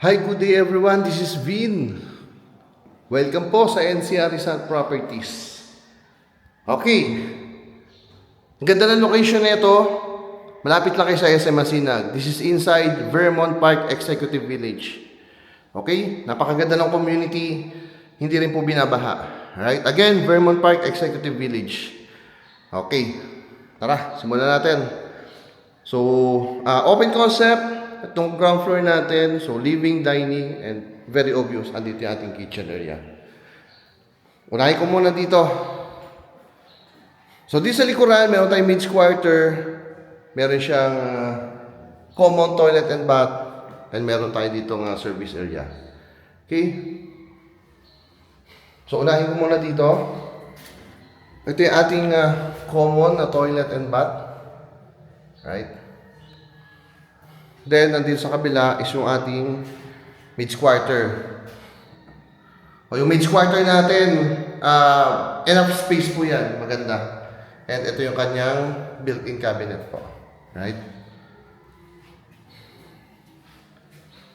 Hi, good day everyone. This is Vin. Welcome po sa NCR Rizal Properties. Okay. Ang ganda ng location nito. Malapit lang kayo sa SM Masinag. This is inside Vermont Park Executive Village. Okay? Napakaganda ng community. Hindi rin po binabaha. Alright? Again, Vermont Park Executive Village. Okay. Tara, simulan natin. So, open concept. Itong ground floor natin, so living, dining, and very obvious, andito yung ating kitchen area. Unahin ko muna dito. So, dito sa likuran, meron tayong mid quarter, meron siyang common toilet and bath, and meron tayo dito ng service area. Okay? So, unahin ko muna dito. Ito yung ating common na toilet and bath. Right? Then, nandito sa kabila is yung ating mid-quarter. O yung mid-quarter natin, enough space po yan. Maganda. And ito yung kanyang built-in cabinet po. Right?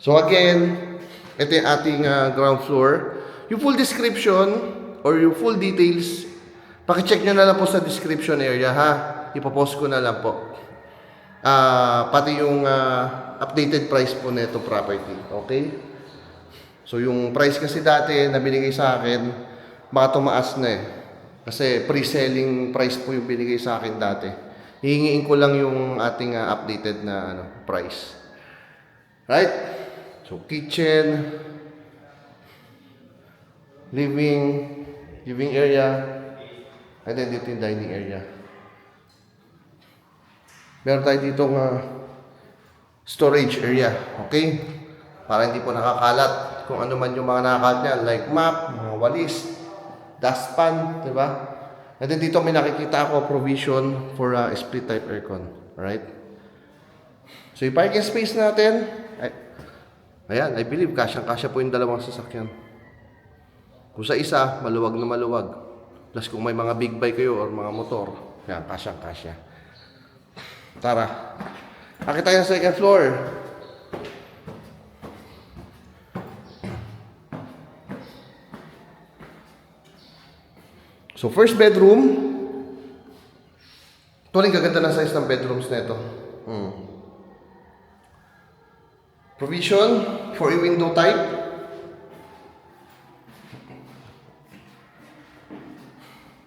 So again, ito yung ating ground floor. Yung full description or yung full details, pakicheck nyo na lang po sa description area ha. Ipopost ko na lang po. Pati yung updated price po na itong property. Okay? So, yung price kasi dati na binigay sa akin, baka tumaas na eh. Kasi pre-selling price po yung binigay sa akin dati. Hihingiin ko lang yung ating updated na price. Right? So, kitchen, living area, and then dito yung dining area. Meron tayo dito storage area, okay? Para hindi po nakakalat kung ano man yung mga nakakalat niya, like map, mga walis, dustpan, di ba? And then dito may nakikita ako provision for split type aircon, alright? So yung parking space natin, ayan, I believe kasyang-kasya po yung dalawang sasakyan. Kung sa isa, maluwag na maluwag. Plus kung may mga big bike kayo or mga motor, ayan, kasyang-kasya. Tara. Akit tayo sa second floor. So, first bedroom. Ito rin gaganda na size ng bedrooms na ito. Provision for a window type.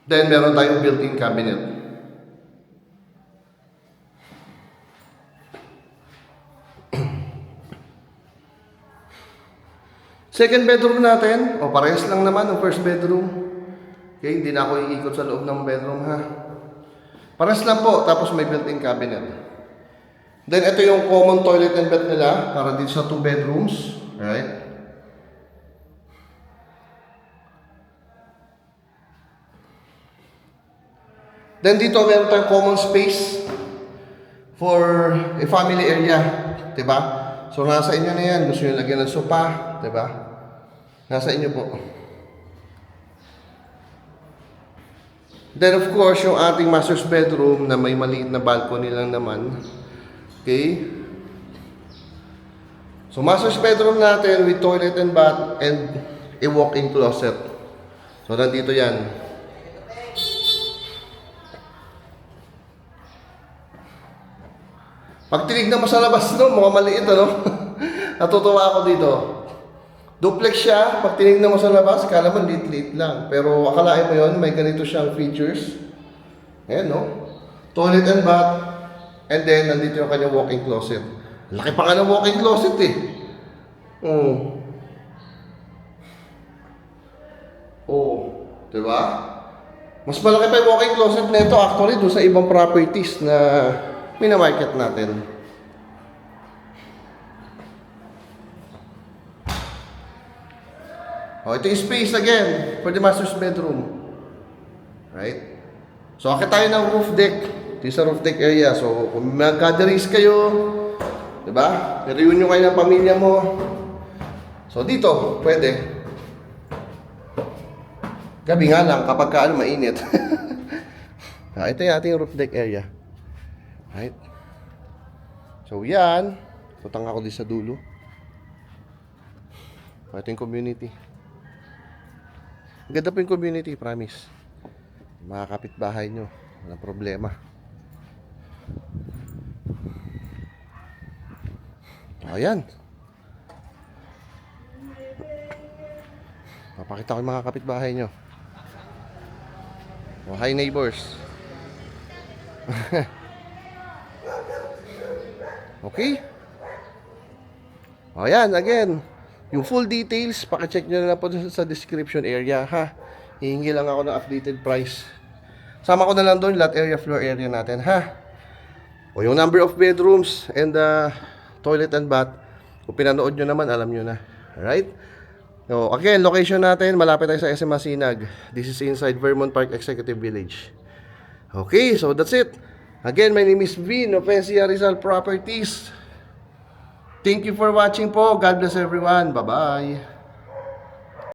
Then, meron tayong built-in cabinet. Second bedroom natin, parehas lang naman ang first bedroom. Okay, hindi na ako iikot sa loob ng bedroom ha. Parehas lang po, tapos may built-in cabinet. Then ito yung common toilet and bath nila para dito sa 2 bedrooms. Alright? Then dito meron tayong common space for a family area. Diba? So nasa inyo na yan, gusto nyo lagyan ng sopa. Diba? Nasa inyo po. Then of course, yung ating master's bedroom na may maliit na balcony lang naman. Okay? So master's bedroom natin with toilet and bath and a walk-in closet. So nandito yan. Pag tinignan mo sa labas, no, mga maliit, ano? Natutuwa ako dito. Duplex siya, pag tinignan mo sa labas, kala mo liit-liit lang. Pero akalain mo yun, may ganito siyang features. Ayan, no? Toilet and bath. And then, nandito yung kanyang walk-in closet. Laki pa nga ng walk-in closet, eh. Diba? Mas malaki pa yung walk-in closet na ito, actually, doon sa ibang properties na minamarket natin. Ito yung space again for the master's bedroom. Right? So, akit tayo ng roof deck. Ito yung sa roof deck area. So, kung mag-gatherings kayo, diba? Reunion kayo ng pamilya mo. So, dito, pwede. Gabi nga lang, kapag mainit. Ito yung ating roof deck area. Right? So, yan. Tutang ako din sa dulo. Ito yung community. Ganda po yung community, promise. Mga kapitbahay nyo, walang problema. Ayan. Papakita ko yung mga kapitbahay nyo. Oh, hi neighbors. Okay? O yan, again, yung full details, pakicheck nyo na lang po sa description area, ha? Hihingi lang ako ng updated price. Sama ko na lang doon, lot area, floor area natin, ha? O yung number of bedrooms and toilet and bath. Kung pinanood nyo naman, alam nyo na. Alright? So, again, location natin, malapit tayo sa SM Masinag. This is inside Vermont Park Executive Village. Okay, so that's it. Again, my name is Vin of NCR Rizal Properties. Thank you for watching po. God bless everyone. Bye-bye.